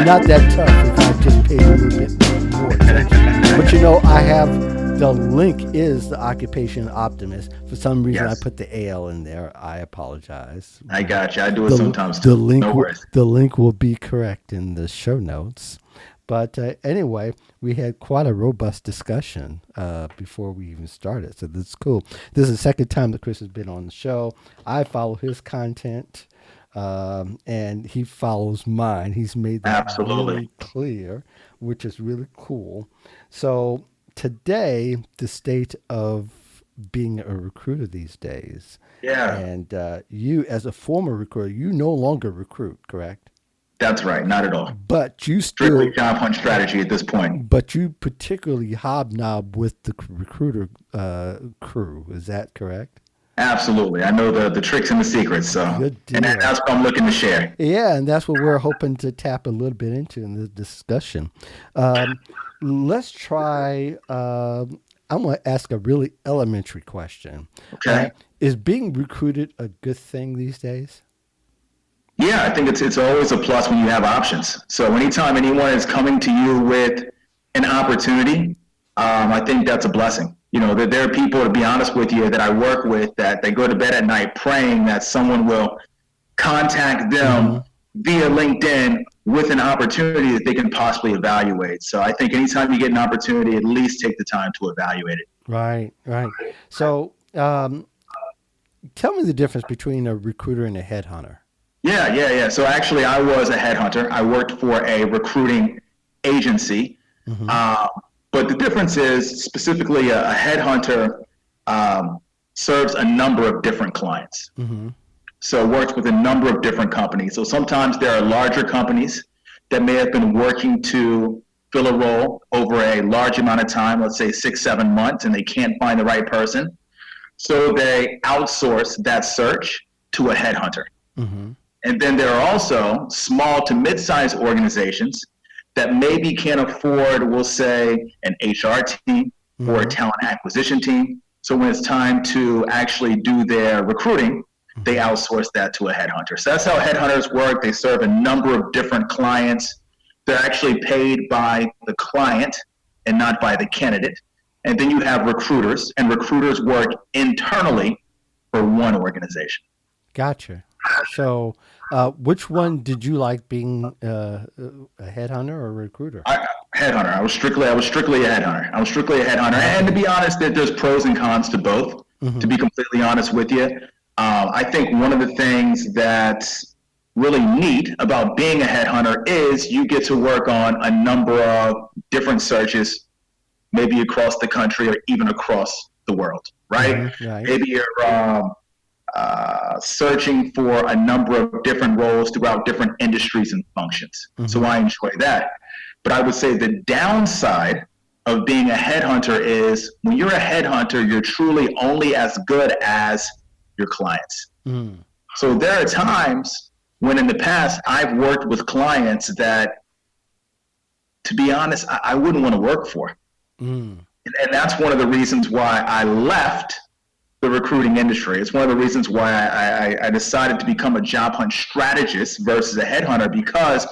not that tough if I just paid a little bit more attention. But I have the link is the occupation optimist. For some reason, I Yes. put the AL in there. I apologize. I got you. I do it The, sometimes the too. link No worries. the link will be correct in the show notes. But anyway, we had quite a robust discussion before we even started. So this is cool. This is the second time that Chris has been on the show. I follow his content, and he follows mine. He's made that Absolutely. really clear, which is really cool. So today, the state of being a recruiter these days, Yeah, and you, as a former recruiter, you no longer recruit, correct? that's right. Not at all. But you Strictly still job hunt strategy at this point. But you particularly hobnob with the recruiter crew. Is that correct? Absolutely. I know the tricks and the secrets. So, Good and deal. that's what I'm looking to share. Yeah, and that's what we're hoping to tap a little bit into in this discussion. Um, let's try. I'm going to ask a really elementary question. Okay. Is being recruited a good thing these days? Yeah, I think it's always a plus when you have options. So anytime anyone is coming to you with an opportunity, I think that's a blessing. There are people, to be honest with you, that I work with that they go to bed at night praying that someone will contact them via LinkedIn with an opportunity that they can possibly evaluate. So I think anytime you get an opportunity, at least take the time to evaluate it. Right, right. So tell me the difference between a recruiter and a headhunter. Yeah. So actually, I was a headhunter. I worked for a recruiting agency. But the difference is specifically a headhunter serves a number of different clients. So works with a number of different companies. So sometimes there are larger companies that may have been working to fill a role over a large amount of time, let's say 6-7 months, and they can't find the right person. So they outsource that search to a headhunter. And then there are also small to mid-sized organizations that maybe can't afford, we'll say, an HR team or a talent acquisition team. So when it's time to actually do their recruiting, they outsource that to a headhunter. So that's how headhunters work. They serve a number of different clients. They're actually paid by the client and not by the candidate. And then you have recruiters, and recruiters work internally for one organization. Gotcha. So, which one did you like, being a headhunter or a recruiter? Headhunter. I was strictly a headhunter. And to be honest, there's pros and cons to both. To be completely honest with you, I think one of the things that's really neat about being a headhunter is you get to work on a number of different searches, maybe across the country or even across the world, right? Right. Maybe you're searching for a number of different roles throughout different industries and functions. So I enjoy that. But I would say the downside of being a headhunter is when you're a headhunter, you're truly only as good as your clients. So there are times when in the past I've worked with clients that, to be honest, I wouldn't want to work for. And that's one of the reasons why I left the recruiting industry. It's one of the reasons why I decided to become a job hunt strategist versus a headhunter, because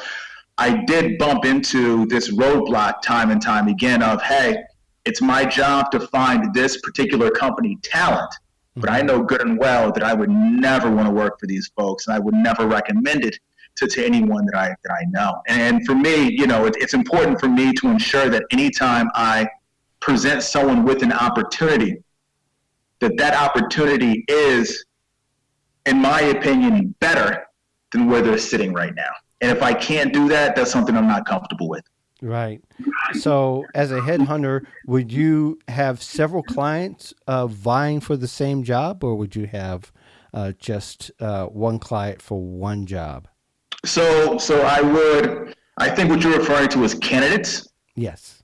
I did bump into this roadblock time and time again of, hey, it's my job to find this particular company talent, but I know good and well that I would never want to work for these folks, and I would never recommend it to anyone that I know. And for me, it's important for me to ensure that anytime I present someone with an opportunity, that opportunity is, in my opinion, better than where they're sitting right now. And if I can't do that, that's something I'm not comfortable with. Right. So as a headhunter, would you have several clients vying for the same job, or would you have just one client for one job? So I think what you're referring to is candidates. Yes.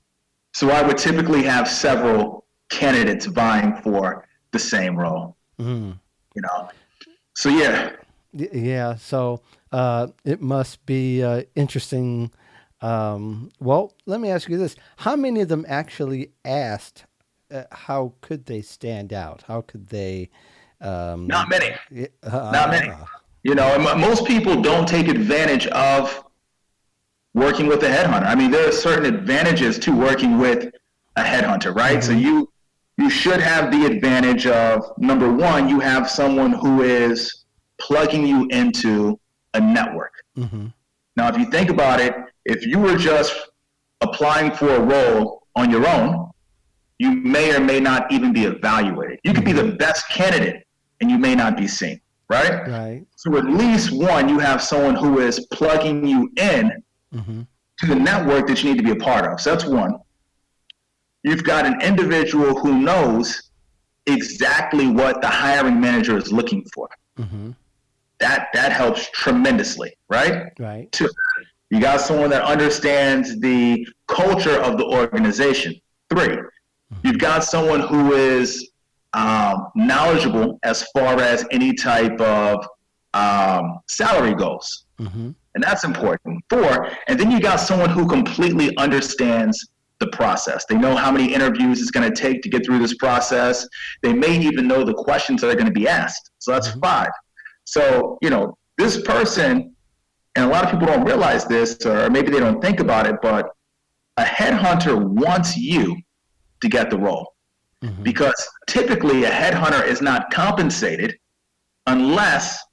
So I would typically have several candidates vying for the same role. So yeah. Yeah. So it must be interesting. Well, let me ask you this. How many of them actually asked how could they stand out? How could they? Not many. Not many. Most people don't take advantage of working with a headhunter. I mean, there are certain advantages to working with a headhunter, right? So Mm-hmm. you should have the advantage of, number one, you have someone who is plugging you into a network. Mm-hmm. Now, if you think about it, if you were just applying for a role on your own, you may or may not even be evaluated. You could be Mm-hmm. the best candidate and you may not be seen, right? Right. So at least one, you have someone who is plugging you in Mm-hmm. to the network that you need to be a part of. So that's one. You've got an individual who knows exactly what the hiring manager is looking for. Mm-hmm. That helps tremendously, right? Right. Two, you got someone that understands the culture of the organization. Three, Mm-hmm. you've got someone who is knowledgeable as far as any type of salary goes. Mm-hmm. And that's important. Four, and then you got someone who completely understands the process. They know how many interviews it's going to take to get through this process. They may even know the questions that are going to be asked. So that's Mm-hmm. five. So, this person, and a lot of people don't realize this, or maybe they don't think about it, but a headhunter wants you to get the role Mm-hmm. because typically a headhunter is not compensated unless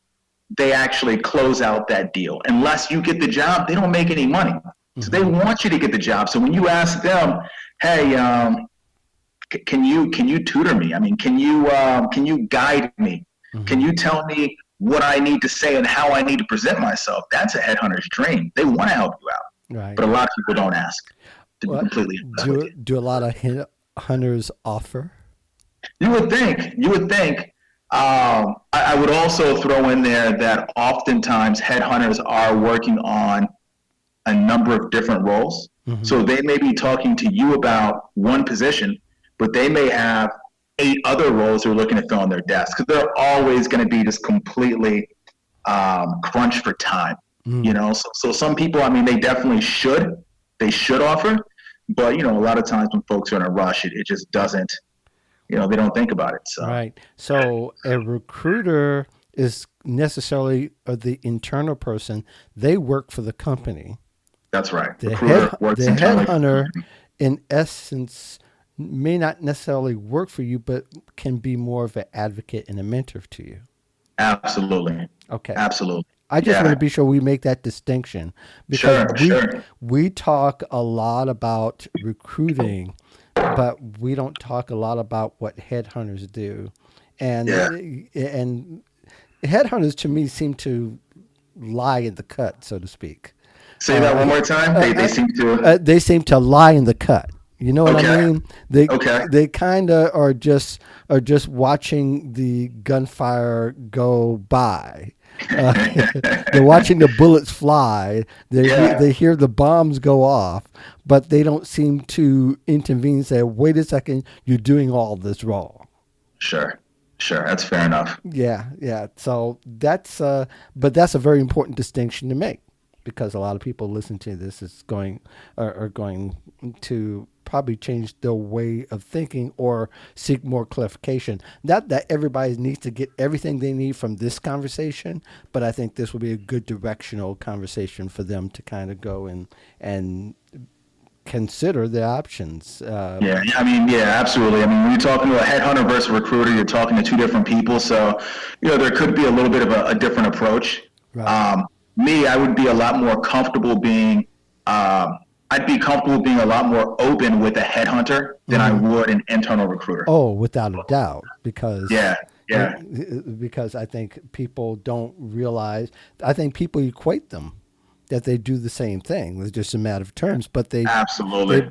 they actually close out that deal. Unless you get the job, they don't make any money. So they Mm-hmm. want you to get the job. So when you ask them, "Hey, can you tutor me? I mean, can you guide me? Can Mm-hmm. you tell me what I need to say and how I need to present myself?" That's a headhunter's dream. They want to help you out, Right. but a lot of people don't ask. To be What completely honest with do you, a lot of hunters offer? you would think. You would think. I would also throw in there that oftentimes headhunters are working on a number of different roles. Mm-hmm. So they may be talking to you about one position, but they may have 8 other roles they're looking to fill on their desk because they're always going to be just completely crunched for time. Mm. So some people, I mean, they should offer, but a lot of times when folks are in a rush, it just doesn't, they don't think about it. So Right. So a recruiter is necessarily the internal person. They work for the company. that's right. The Recruiter works the internally for the headhunter, company. in essence, may not necessarily work for you, but can be more of an advocate and a mentor to you. Absolutely. Okay. Absolutely. I just want Yeah. to be sure we make that distinction because Sure. Sure. we talk a lot about recruiting, but we don't talk a lot about what headhunters do, and Yeah. and headhunters to me seem to lie in the cut, so to speak. Say that one more time. Uh, They uh, seem to. they seem to lie in the cut. You know what I Okay. mean? They Okay. they kind of are just watching the gunfire go by. Uh, they're watching the bullets fly. Yeah. They hear the bombs go off, but they don't seem to intervene and say, "Wait a second, you're doing all this wrong." Sure. Sure. That's fair enough. Yeah, yeah. So but that's a very important distinction to make because a lot of people listen to this is are going to probably change their way of thinking or seek more clarification. Not that everybody needs to get everything they need from this conversation, but I think this will be a good directional conversation for them to kind of go and consider the options. Yeah. Yeah. I mean, yeah, absolutely. I mean, when you're talking to a headhunter versus a recruiter, you're talking to two different people. So, there could be a little bit of a different approach. Right. Um, Me, I would be a lot more comfortable being, I'd be comfortable being a lot more open with a headhunter than I Hmm. would an internal recruiter. Oh, without a doubt, Yeah. Yeah. because I think people don't realize. I think people equate them that they do the same thing. It's just a matter of terms, but they Absolutely.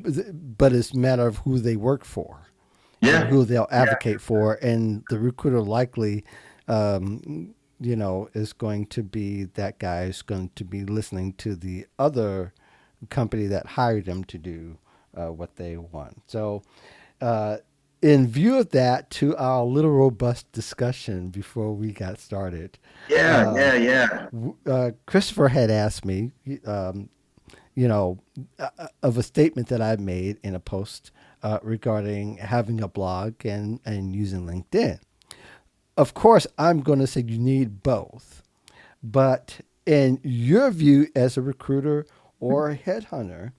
but it's a matter of who they work for and Yeah. who they'll Yeah. advocate for, and the recruiter likely. Is going to be that guy is going to be listening to the other company that hired them to do what they want. So, uh, in view of that, to our little robust discussion before we got started, Yeah. uh, Yeah. Yeah. Christopher had asked me, you know, of a statement that I made in a post regarding having a blog and using LinkedIn. Of course, I'm going to say you need both. But in your view as a recruiter, or a headhunter,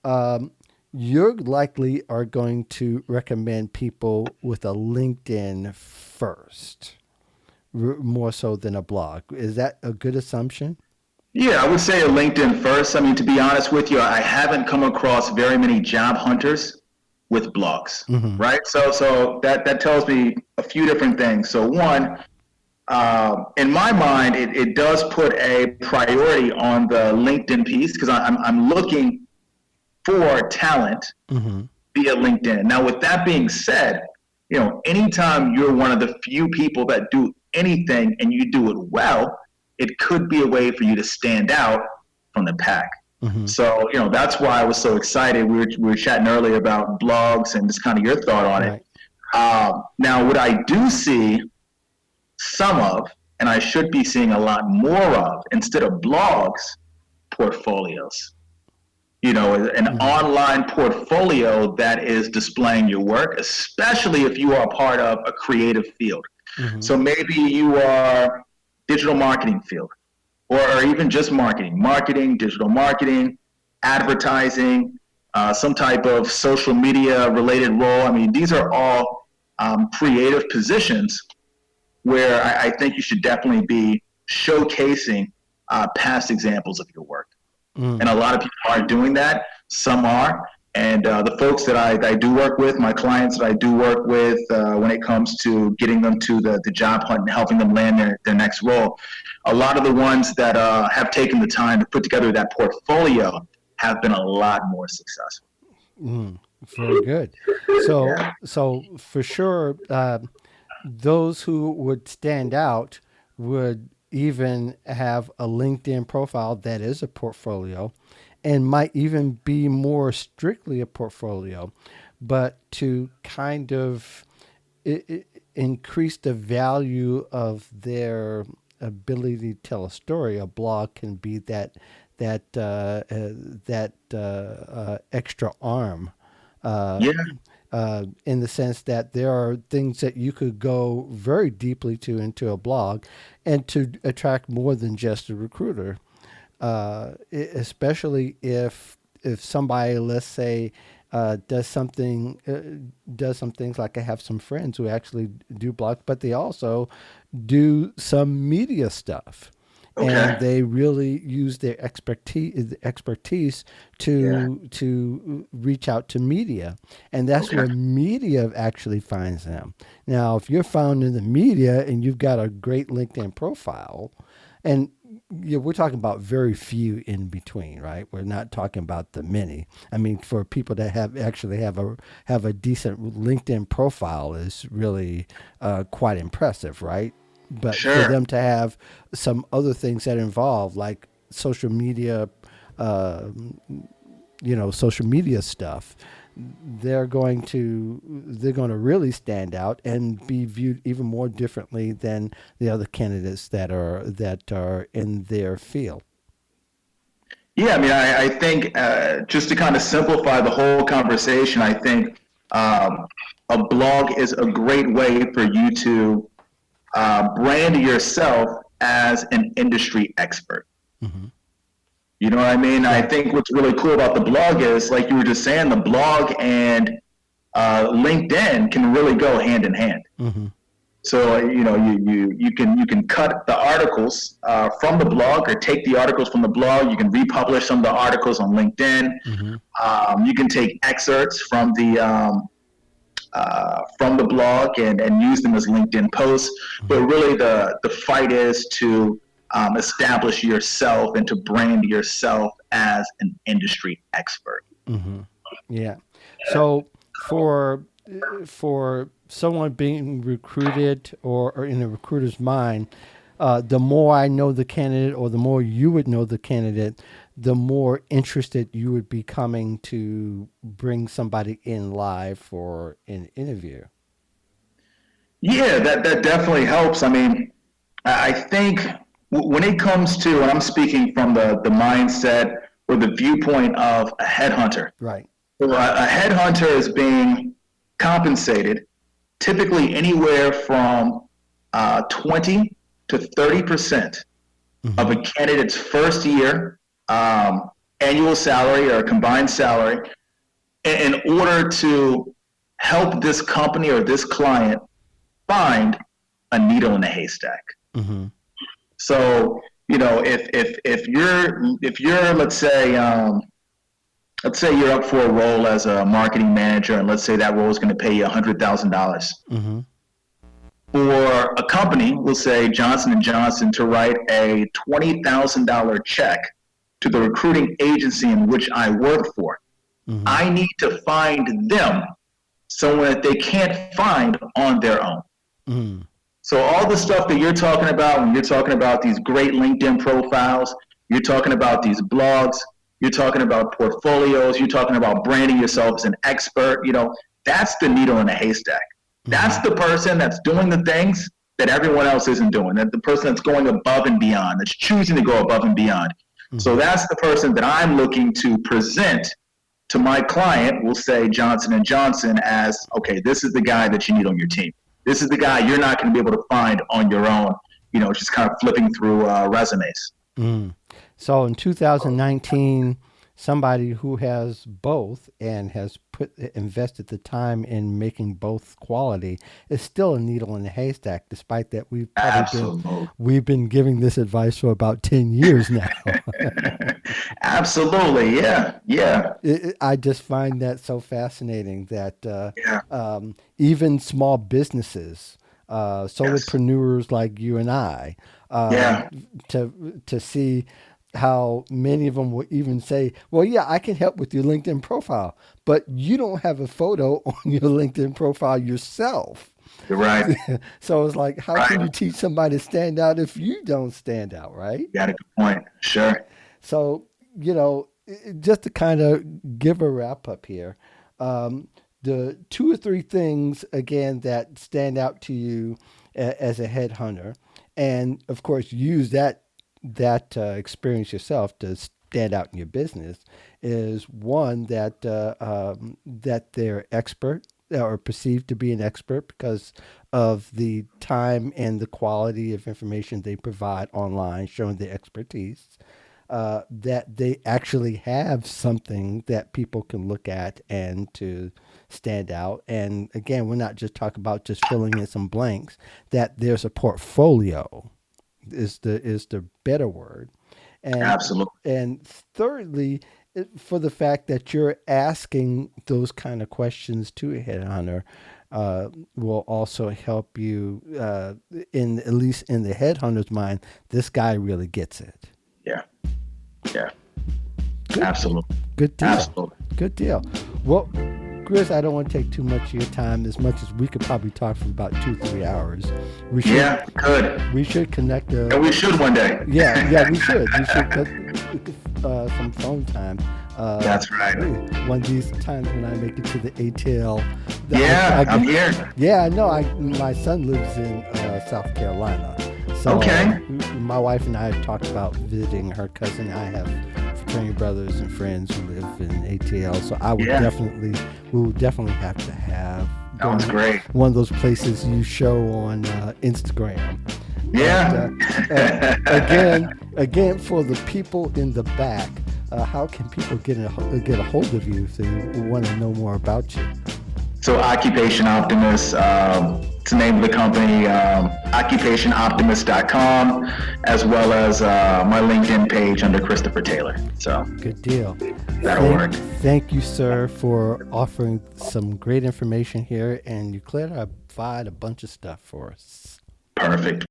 um, you likely are going to recommend people with a LinkedIn first, more so than a blog. Is that a good assumption? Yeah, I would say a LinkedIn first. I mean, to be honest with you, I haven't come across very many job hunters with blogs, Mm-hmm. right? So that tells me a few different things. So one, in my mind, it does put a priority on the LinkedIn piece because I'm looking for talent Mm-hmm. via LinkedIn. Now, with that being said, anytime you're one of the few people that do anything and you do it well, it could be a way for you to stand out from the pack. Mm-hmm. So, that's why I was so excited. We were chatting earlier about blogs and just kind of your thought on it. Right. Now, what I do see some of, and I should be seeing a lot more of, instead of blogs, portfolios. An Mm-hmm. online portfolio that is displaying your work, especially if you are part of a creative field. Mm-hmm. So maybe you are digital marketing field, or even just marketing, digital marketing, advertising, some type of social media related role. I mean, these are all creative positions where I think you should definitely be showcasing past examples of your work. And Mm. a lot of people aren't doing that. Some are. And the folks that I do work with, my clients that I do work with, when it comes to getting them to the job hunt and helping them land their next role, a lot of the ones that have taken the time to put together that portfolio have been a lot more successful. Mm. Very good. So, Yeah. for sure, those who would stand out would even have a LinkedIn profile that is a portfolio and might even be more strictly a portfolio, but to kind of increase the value of their ability to tell a story. A blog can be that extra arm, uh, Yeah. in the sense that there are things that you could go very deeply to into a blog, and to attract more than just a recruiter. Especially if somebody, let's say, does some things, like I have some friends who actually do blogs, but they also do some media stuff, and Okay. they really use their expertise Yeah. to reach out to media, and that's Okay. where media actually finds them. Now, if you're found in the media and you've got a great LinkedIn profile, and yeah, we're talking about very few in between, right? We're not talking about the many. I mean, for people that have a decent LinkedIn profile is really quite impressive, right? But for Sure. them to have some other things that involve, like social media, uh, social media stuff, they're going to really stand out and be viewed even more differently than the other candidates that are in their field. Yeah, I mean, I think just to kind of simplify the whole conversation, I think um, a blog is a great way for you to brand yourself as an industry expert. Hmm. You know what I mean? I Right. think what's really cool about the blog is, like you were just saying, the blog and LinkedIn can really go hand in hand. Hmm. So you can cut the articles from the blog, or take the articles from the blog. You can republish some of the articles on LinkedIn. Hmm. You can take excerpts from the blog and use them as LinkedIn posts. But Hmm. really, the fight is to establish yourself and to brand yourself as an industry expert. Hmm. Yeah. So for someone being recruited, or in a recruiter's mind, the more I know the candidate, or the more you would know the candidate, the more interested you would be coming to bring somebody in live for an interview. Yeah, that definitely helps. I mean, I think when it comes to, and I'm speaking from the mindset or the viewpoint of a headhunter. Right. So a headhunter is being compensated typically anywhere from 20 to 30% of Mm-hmm. a candidate's first year. annual salary or a combined salary in order to help this company or this client find a needle in a haystack. Mm-hmm. So, if you're let's say you're up for a role as a marketing manager, and let's say that role is going to pay you $100,000. Mm-hmm. For a company, we'll say Johnson and Johnson, to write a $20,000 check to the recruiting agency in which I work for, Mm-hmm. I need to find them someone that they can't find on their own. Mm-hmm. So all the stuff that you're talking about when you're talking about these great LinkedIn profiles, you're talking about these blogs, you're talking about portfolios, you're talking about branding yourself as an expert, that's the needle in a haystack. That's the person that's doing the things that everyone else isn't doing. That the person that's going above and beyond, that's choosing to go above and beyond. Mm-hmm. So that's the person that I'm looking to present to my client. We'll say Johnson and Johnson as, okay, this is the guy that you need on your team. This is the guy you're not going to be able to find on your own, just kind of flipping through resumes. Mm. So in 2019, somebody who has both and has invested the time in making both quality is still a needle in a haystack. Despite that, we've been giving this advice for about 10 years now. Absolutely, yeah. I just find that so fascinating that even small businesses, solopreneurs like you and I, to see how many of them will even say, well, yeah, I can help with your LinkedIn profile, but you don't have a photo on your LinkedIn profile yourself. You're right. So it's like, how can you teach somebody to stand out if you don't stand out, right? You got a good point. Sure. So, just to kind of give a wrap up here, the 2 or 3 things, again, that stand out to you as a headhunter, and of course, use that experience yourself to stand out in your business, is one that that they're expert or perceived to be an expert because of the time and the quality of information they provide online, showing their expertise. That they actually have something that people can look at and to stand out. And again, we're not just talking about just filling in some blanks. That there's a portfolio is the better word. And absolutely. And thirdly, for the fact that you're asking those kind of questions to a headhunter will also help you in, at least in the headhunter's mind, this guy really gets it. Yeah. Absolutely. Good deal. Absolutely. Good deal. Well, Chris, I don't want to take too much of your time, as much as we could probably talk for about 2-3 hours. We could. We should connect. And we should one day. Yeah, we should. We should some phone time. That's right. One of these times when I make it to the ATL. I'm here. Yeah, I know. My son lives in South Carolina. So, okay. My wife and I have talked about visiting her cousin. I have fraternity brothers and friends who live in ATL, so we will definitely have to have. Sounds great. One of those places you show on Instagram. Yeah. Again, for the people in the back, how can people get a hold of you if they want to know more about you? So Occupation Optimist, it's the name of the company, occupationoptimist.com, as well as my LinkedIn page under Christopher Taylor. So good deal. That'll work. Thank you, sir, for offering some great information here, and you clarified a bunch of stuff for us. Perfect.